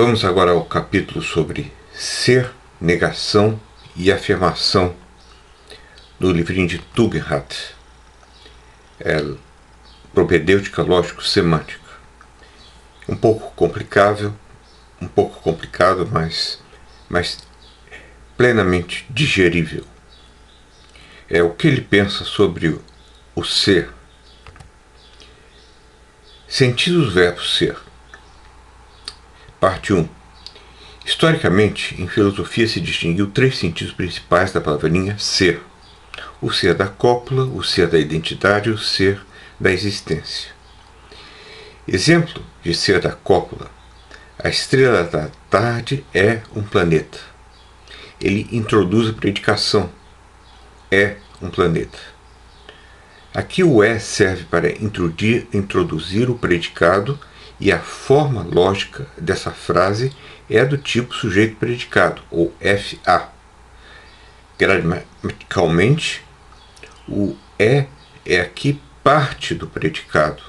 Vamos agora ao capítulo sobre ser, negação e afirmação do livrinho de Tugendhat, Propedêutica Lógico-Semântica. Um pouco complicado, mas plenamente digerível. O que ele pensa sobre o ser. Sentido do verbo ser. Parte 1. Historicamente, em filosofia se distinguiu 3 sentidos principais da palavrinha ser: o ser da cópula, o ser da identidade e o ser da existência. Exemplo de ser da cópula: a estrela da tarde é um planeta. Ele introduz a predicação: é um planeta. Aqui o é serve para introduzir o predicado, e a forma lógica dessa frase é do tipo sujeito-predicado, ou FA. Gramaticalmente, o é aqui parte do predicado,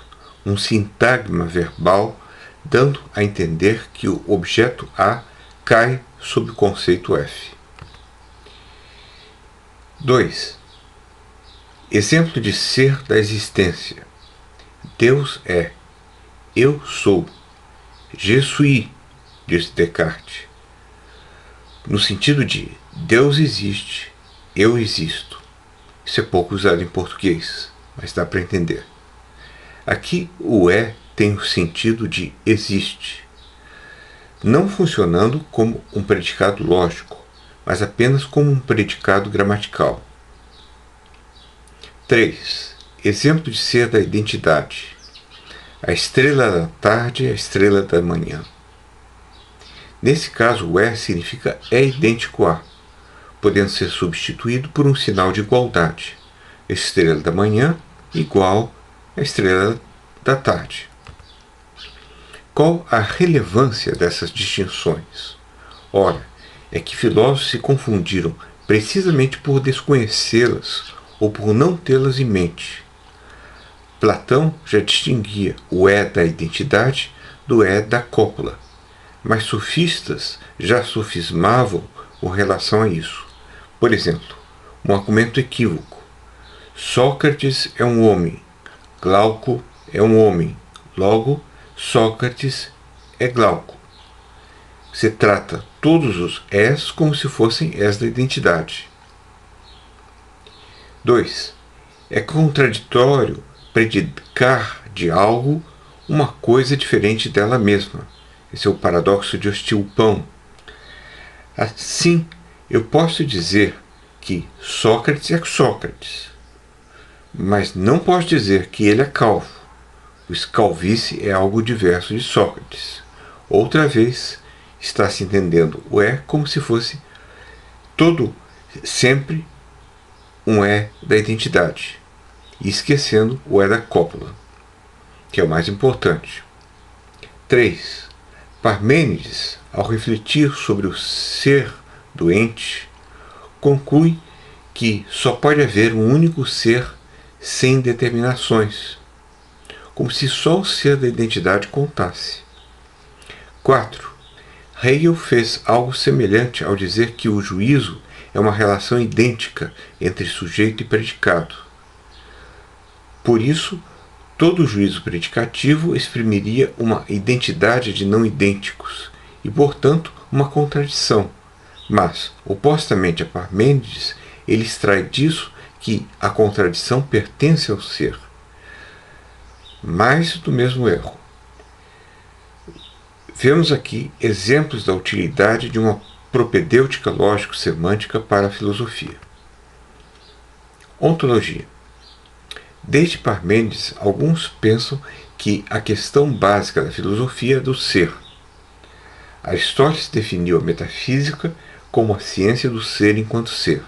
um sintagma verbal, dando a entender que o objeto A cai sob o conceito F. 2. Exemplo de ser da existência. Deus é. Eu sou. Je suis, diz Descartes. No sentido de Deus existe, eu existo. Isso é pouco usado em português, mas dá para entender. Aqui o é tem o sentido de existe, não funcionando como um predicado lógico, mas apenas como um predicado gramatical. 3. Exemplo de ser da identidade. A estrela da tarde é a estrela da manhã. Nesse caso, o é significa é idêntico a, podendo ser substituído por um sinal de igualdade. A estrela da manhã igual a estrela da tarde. Qual a relevância dessas distinções? Ora, é que filósofos se confundiram precisamente por desconhecê-las ou por não tê-las em mente. Platão já distinguia o é da identidade do é da cópula, mas sofistas já sofismavam com relação a isso. Por exemplo, um argumento equívoco: Sócrates é um homem, Glauco é um homem, logo Sócrates é Glauco. Se trata todos os és como se fossem és da identidade. 2. É contraditório predicar de algo uma coisa diferente dela mesma. Esse é o paradoxo de Ostilpão. Assim, eu posso dizer que Sócrates é Sócrates, mas não posso dizer que ele é calvo, pois calvície é algo diverso de Sócrates. Outra vez, está se entendendo o é como se fosse sempre um é da identidade, e esquecendo o é da cópula, que é o mais importante. 3. Parmênides, ao refletir sobre o ser doente, conclui que só pode haver um único ser sem determinações, como se só o ser da identidade contasse. 4. Hegel fez algo semelhante ao dizer que o juízo é uma relação idêntica entre sujeito e predicado. Por isso, todo juízo predicativo exprimiria uma identidade de não idênticos e, portanto, uma contradição. Mas, opostamente a Parmênides, ele extrai disso que a contradição pertence ao ser. Mais do mesmo erro. Vemos aqui exemplos da utilidade de uma propedêutica lógico-semântica para a filosofia. Ontologia. Desde Parmênides, alguns pensam que a questão básica da filosofia é do ser. Aristóteles definiu a metafísica como a ciência do ser enquanto ser,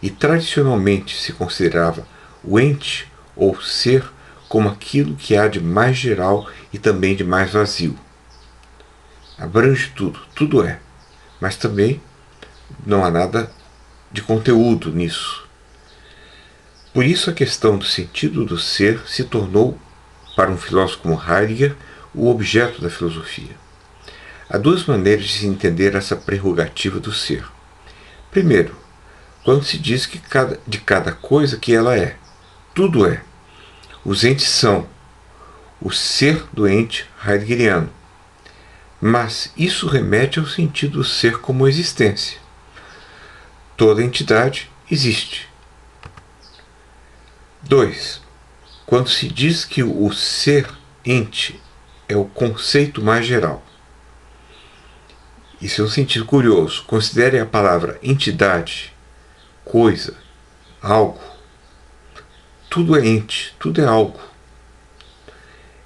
e tradicionalmente se considerava o ente ou ser como aquilo que há de mais geral e também de mais vazio. Abrange tudo, tudo é, mas também não há nada de conteúdo nisso. Por isso a questão do sentido do ser se tornou, para um filósofo como Heidegger, o objeto da filosofia. Há duas maneiras de se entender essa prerrogativa do ser. Primeiro, quando se diz que de cada coisa que ela é, tudo é. Os entes são o ser do ente heideggeriano. Mas isso remete ao sentido do ser como existência. Toda entidade existe. 2. Quando se diz que o ser ente é o conceito mais geral. Isso é um sentido curioso. Considere a palavra entidade, coisa, algo. Tudo é ente, tudo é algo.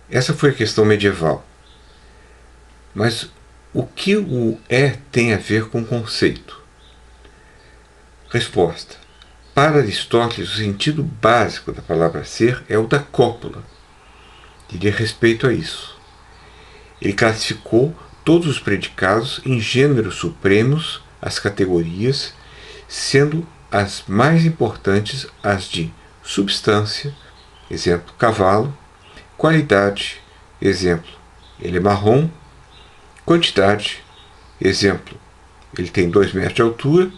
Essa foi a questão medieval. Mas o que o tem a ver com o conceito? Resposta. Para Aristóteles, o sentido básico da palavra ser é o da cópula. Diria respeito a isso. Ele classificou todos os predicados em gêneros supremos, as categorias, sendo as mais importantes as de substância, exemplo, cavalo, qualidade, exemplo, ele é marrom, quantidade, exemplo, ele tem 2 metros de altura,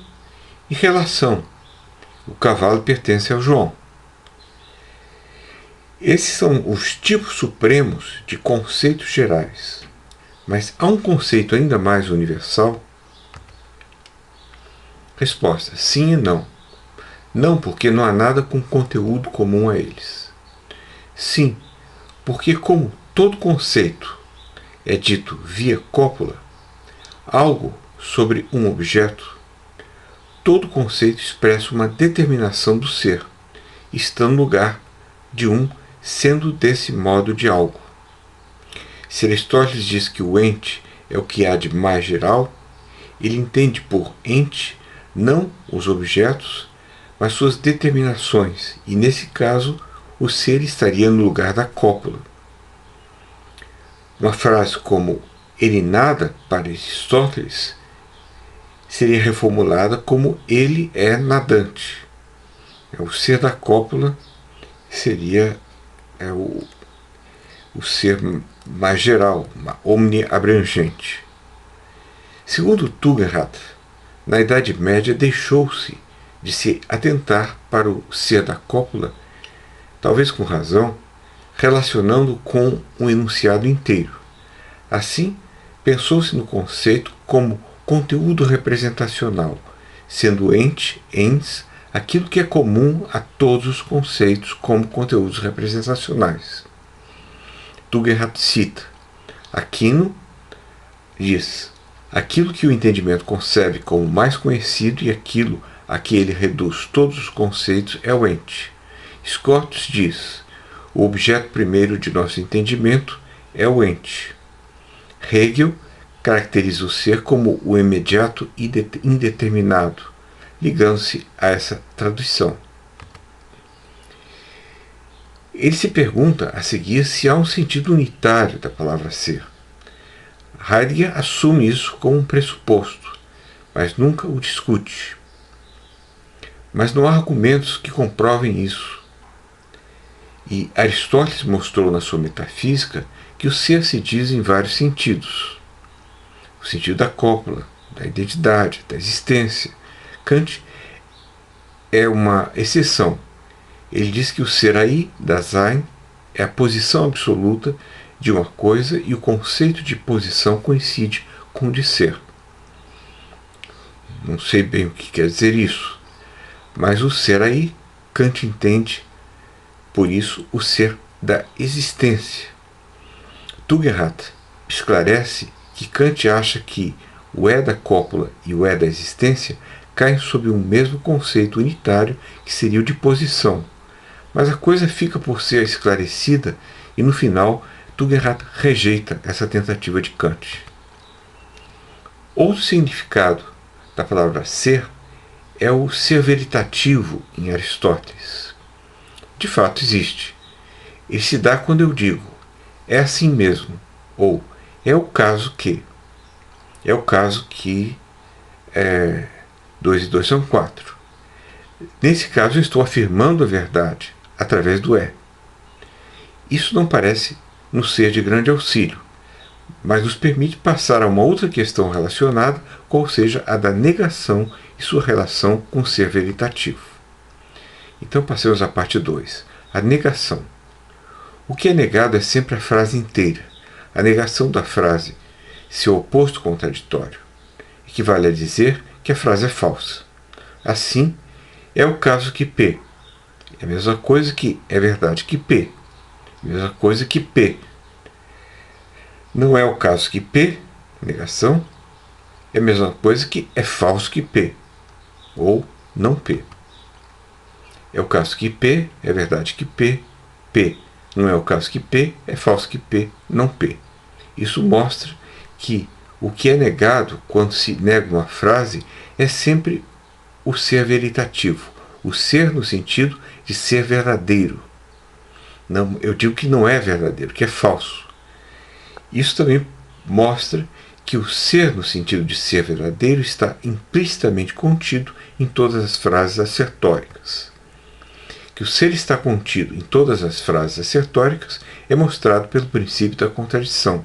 e relação, o cavalo pertence ao João. Esses são os tipos supremos de conceitos gerais. Mas há um conceito ainda mais universal? Resposta: sim e não. Não, porque não há nada com conteúdo comum a eles. Sim, porque como todo conceito é dito via cópula, algo sobre um objeto, todo conceito expressa uma determinação do ser, estando no lugar de um, sendo desse modo de algo. Se Aristóteles diz que o ente é o que há de mais geral, ele entende por ente não os objetos, mas suas determinações, e nesse caso o ser estaria no lugar da cópula. Uma frase como ele nada para Aristóteles seria reformulada como ele é nadante. O ser da cópula seria o ser mais geral, uma omniabrangente. Segundo Tugendhat, na Idade Média deixou-se de se atentar para o ser da cópula, talvez com razão, relacionando com um enunciado inteiro. Assim, pensou-se no conceito como conteúdo representacional, sendo ente, ens, aquilo que é comum a todos os conceitos como conteúdos representacionais. Tugendhat cita: Aquino diz: aquilo que o entendimento concebe como mais conhecido e aquilo a que ele reduz todos os conceitos é o ente. Scotus diz: o objeto primeiro de nosso entendimento é o ente. Hegel caracteriza o ser como o imediato e indeterminado, ligando-se a essa tradução. Ele se pergunta a seguir se há um sentido unitário da palavra ser. Heidegger assume isso como um pressuposto, mas nunca o discute. Mas não há argumentos que comprovem isso. E Aristóteles mostrou na sua metafísica que o ser se diz em vários sentidos. O sentido da cópula, da identidade, da existência. Kant é uma exceção. Ele diz que o ser aí, Dasein, é a posição absoluta de uma coisa e o conceito de posição coincide com o de ser. Não sei bem o que quer dizer isso, mas o ser aí, Kant entende, por isso, o ser da existência. Tugendhat esclarece que Kant acha que o da cópula e o da existência caem sob um mesmo conceito unitário que seria o de posição. Mas a coisa fica por ser esclarecida e, no final, Tugendhat rejeita essa tentativa de Kant. Outro significado da palavra ser é o ser veritativo em Aristóteles. De fato existe. Ele se dá quando eu digo é assim mesmo, ou é o caso que. É o caso que 2 e 2 são 4. Nesse caso eu estou afirmando a verdade através do é. Isso não parece nos ser de grande auxílio, mas nos permite passar a uma outra questão relacionada, qual seja a da negação e sua relação com o ser veritativo. Então passemos à parte 2, a negação. O que é negado é sempre a frase inteira. A negação da frase, seu oposto contraditório, equivale a dizer que a frase é falsa. Assim, é o caso que P é a mesma coisa que é verdade que P, a mesma coisa que P. Não é o caso que P, negação, é a mesma coisa que é falso que P, ou não P. É o caso que P, é verdade que P, P. Não é o caso que P, é falso que P, não P. Isso mostra que o que é negado quando se nega uma frase é sempre o ser veritativo, o ser no sentido de ser verdadeiro. Não, eu digo que não é verdadeiro, que é falso. Isso também mostra que o ser no sentido de ser verdadeiro está implicitamente contido em todas as frases assertóricas. Que o ser está contido em todas as frases assertóricas é mostrado pelo princípio da contradição.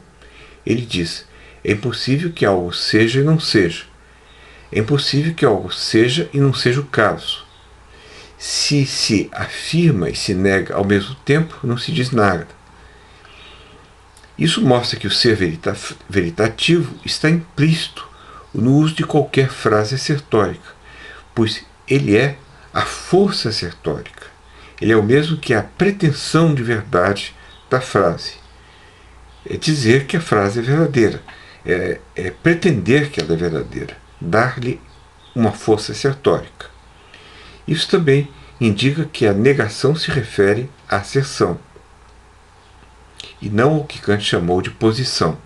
Ele diz: é impossível que algo seja e não seja. É impossível que algo seja e não seja o caso. Se afirma e se nega ao mesmo tempo, não se diz nada. Isso mostra que o ser veritativo está implícito no uso de qualquer frase assertórica, pois ele é a força assertórica. Ele é o mesmo que a pretensão de verdade da frase. É dizer que a frase é verdadeira, é pretender que ela é verdadeira, dar-lhe uma força assertórica. Isso também indica que a negação se refere à asserção, e não ao que Kant chamou de posição.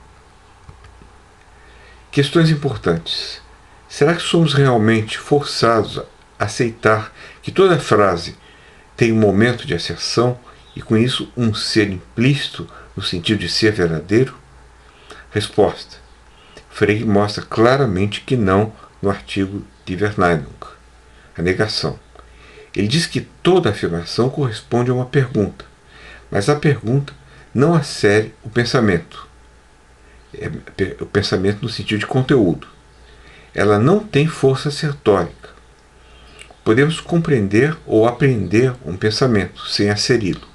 Questões importantes. Será que somos realmente forçados a aceitar que toda frase tem um momento de asserção e, com isso, um ser implícito no sentido de ser verdadeiro? Resposta. Frege mostra claramente que não no artigo de Verneinung, a negação. Ele diz que toda afirmação corresponde a uma pergunta, mas a pergunta não assere o pensamento. O pensamento no sentido de conteúdo. Ela não tem força assertórica. Podemos compreender ou apreender um pensamento sem asseri-lo.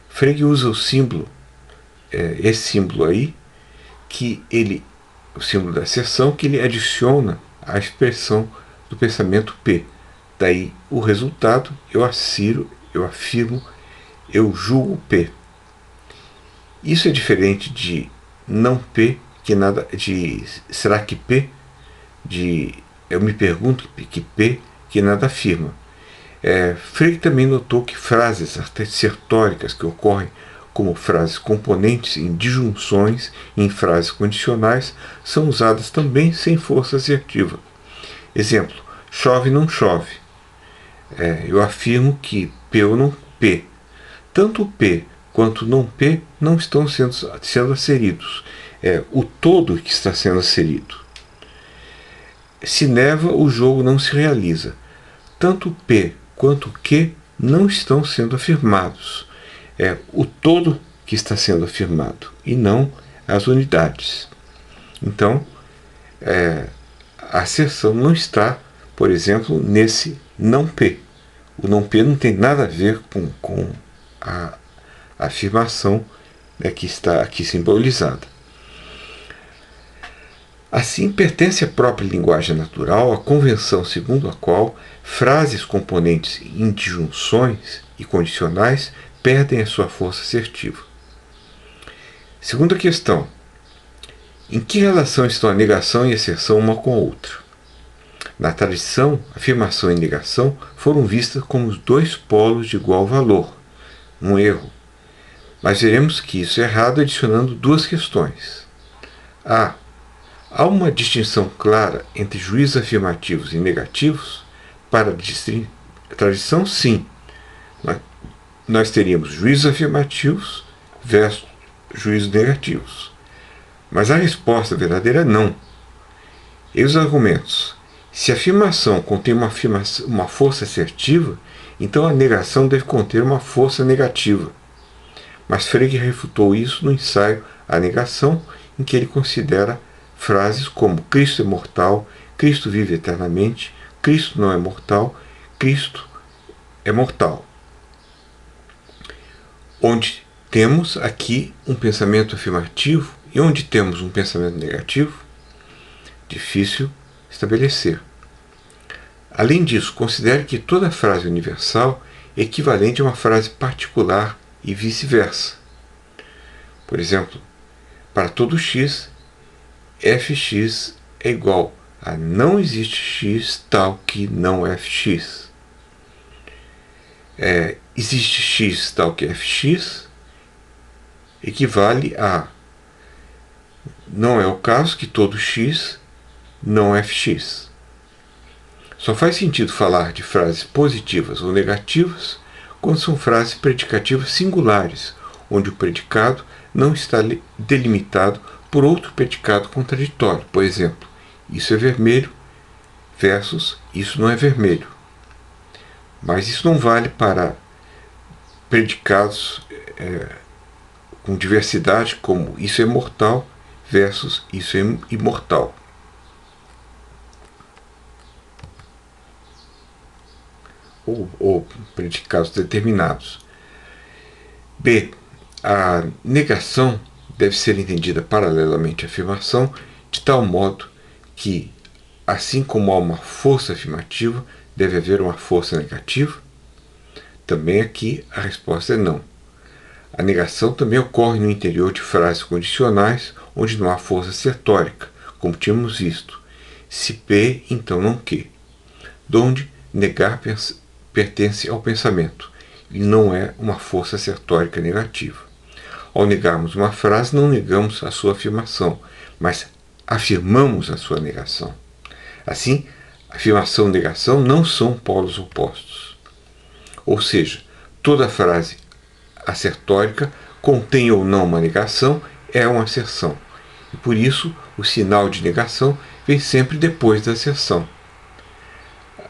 Frege usa o símbolo, esse símbolo aí, o símbolo da asserção, que ele adiciona à expressão do pensamento P. Daí o resultado: eu assiro, eu afirmo, eu julgo P. Isso é diferente de não P, que nada, de será que P, de eu me pergunto que P, que nada afirma. Frege também notou que frases assertóricas que ocorrem como frases componentes em disjunções e em frases condicionais são usadas também sem força assertiva. Exemplo: chove não chove. Eu afirmo que P ou não P. Tanto P quanto não P não estão sendo asseridos. É o todo que está sendo asserido. Se neva, o jogo não se realiza. Tanto P quanto Q não estão sendo afirmados. É o todo que está sendo afirmado e não as unidades. Então, a asserção não está, por exemplo, nesse não P. O não P não tem nada a ver com a afirmação, que está aqui simbolizada. Assim, pertence à própria linguagem natural a convenção segundo a qual frases componentes em disjunções e condicionais perdem a sua força assertiva. Segunda questão: em que relação estão a negação e a asserção uma com a outra? Na tradição, afirmação e negação foram vistas como os dois polos de igual valor, um erro. Mas veremos que isso é errado adicionando duas questões. Há uma distinção clara entre juízos afirmativos e negativos? Para a tradição, sim. Nós teríamos juízos afirmativos versus juízos negativos. Mas a resposta verdadeira é não. E os argumentos? Se a afirmação contém uma força assertiva, então a negação deve conter uma força negativa. Mas Frege refutou isso no ensaio a negação, em que ele considera frases como Cristo é mortal, Cristo vive eternamente, Cristo não é mortal, Cristo é mortal. Onde temos aqui um pensamento afirmativo e onde temos um pensamento negativo, difícil estabelecer. Além disso, considere que toda frase universal é equivalente a uma frase particular e vice-versa. Por exemplo, para todo x, fx é igual a não existe x tal que não fx. Existe x tal que fx equivale a não é o caso que todo x não fx. Só faz sentido falar de frases positivas ou negativas quando são frases predicativas singulares, onde o predicado não está delimitado por outro predicado contraditório. Por exemplo, isso é vermelho versus isso não é vermelho. Mas isso não vale para predicados com diversidade, como isso é mortal versus isso é imortal. Ou predicados determinados. B. A negação deve ser entendida paralelamente à afirmação, de tal modo que, assim como há uma força afirmativa, deve haver uma força negativa? Também aqui a resposta é não. A negação também ocorre no interior de frases condicionais, onde não há força assertórica, como tínhamos visto. Se P, então não Q. Donde negar pertence ao pensamento e não é uma força assertórica negativa. Ao negarmos uma frase, não negamos a sua afirmação, mas afirmamos a sua negação. Assim, afirmação e negação não são polos opostos. Ou seja, toda frase assertórica contém ou não uma negação, é uma asserção. E por isso, o sinal de negação vem sempre depois da asserção.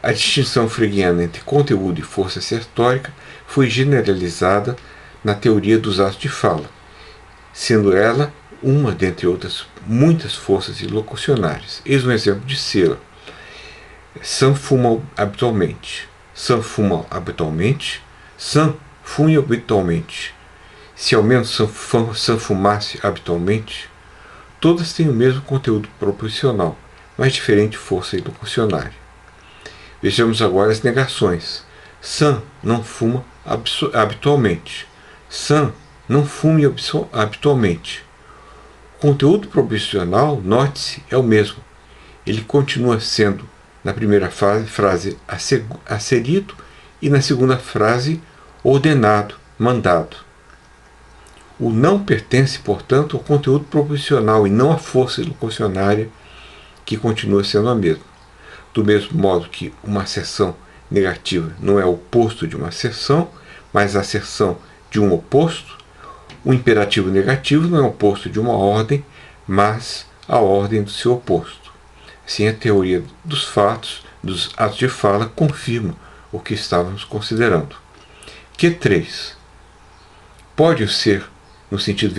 A distinção freudiana entre conteúdo e força assertórica foi generalizada na teoria dos atos de fala, sendo ela uma dentre outras muitas forças ilocucionárias. Eis um exemplo de Sela. Sam fuma habitualmente. Sam fuma habitualmente. Sam fuma habitualmente. Se ao menos Sam fumasse habitualmente, todas têm o mesmo conteúdo proporcional, mas diferente força ilocucionária. Vejamos agora as negações. Sam não fuma habitualmente. Sam não fume habitualmente. O conteúdo proposicional, note-se, é o mesmo. Ele continua sendo, na primeira frase, asserido e na segunda frase, ordenado, mandado. O não pertence, portanto, ao conteúdo proposicional e não à força ilocucionária, que continua sendo a mesma. Do mesmo modo que uma asserção negativa não é o oposto de uma asserção, mas a asserção de um oposto, o imperativo negativo não é o oposto de uma ordem, mas a ordem do seu oposto. Assim, a teoria dos fatos, dos atos de fala, confirma o que estávamos considerando. Q3. Pode o ser, no sentido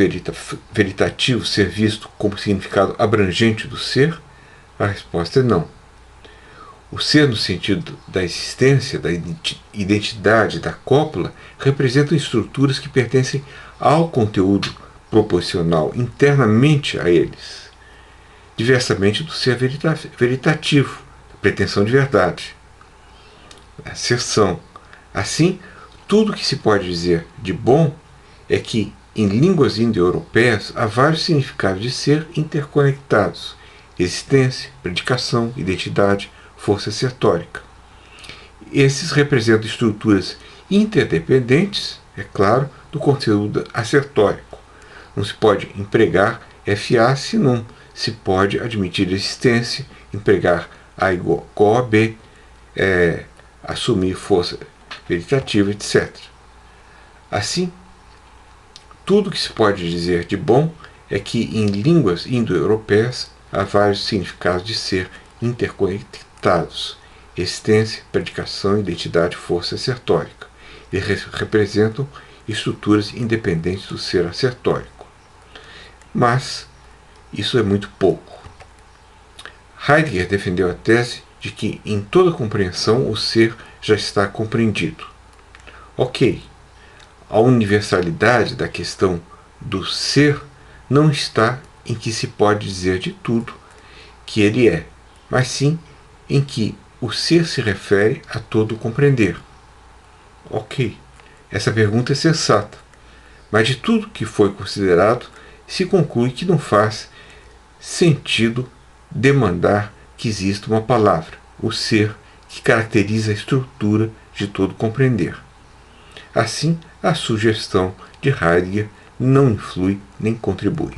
veritativo, ser visto como significado abrangente do ser? A resposta é não. O ser, no sentido da existência, da identidade, da cópula, representam estruturas que pertencem ao conteúdo proposicional, internamente a eles, diversamente do ser veritativo, da pretensão de verdade, a asserção. Assim, tudo que se pode dizer de bom é que, em línguas indo-europeias, há vários significados de ser interconectados: existência, predicação, identidade, força assertórica. Esses representam estruturas interdependentes, é claro, do conteúdo assertórico. Não se pode empregar FA se não se pode admitir existência, empregar A igual a B, assumir força veritativa, etc. Assim, tudo que se pode dizer de bom é que em línguas indo-europeias há vários significados de ser interconectados: existência, predicação, identidade, força assertórica. Eles representam estruturas independentes do ser assertórico. mas isso é muito pouco. Heidegger defendeu a tese de que em toda compreensão o ser já está compreendido. Ok, a universalidade da questão do ser não está em que se pode dizer de tudo que ele é, mas sim em que o ser se refere a todo o compreender. Ok, essa pergunta é sensata, mas de tudo que foi considerado, se conclui que não faz sentido demandar que exista uma palavra, o ser, que caracteriza a estrutura de todo compreender. Assim, a sugestão de Heidegger não influi nem contribui.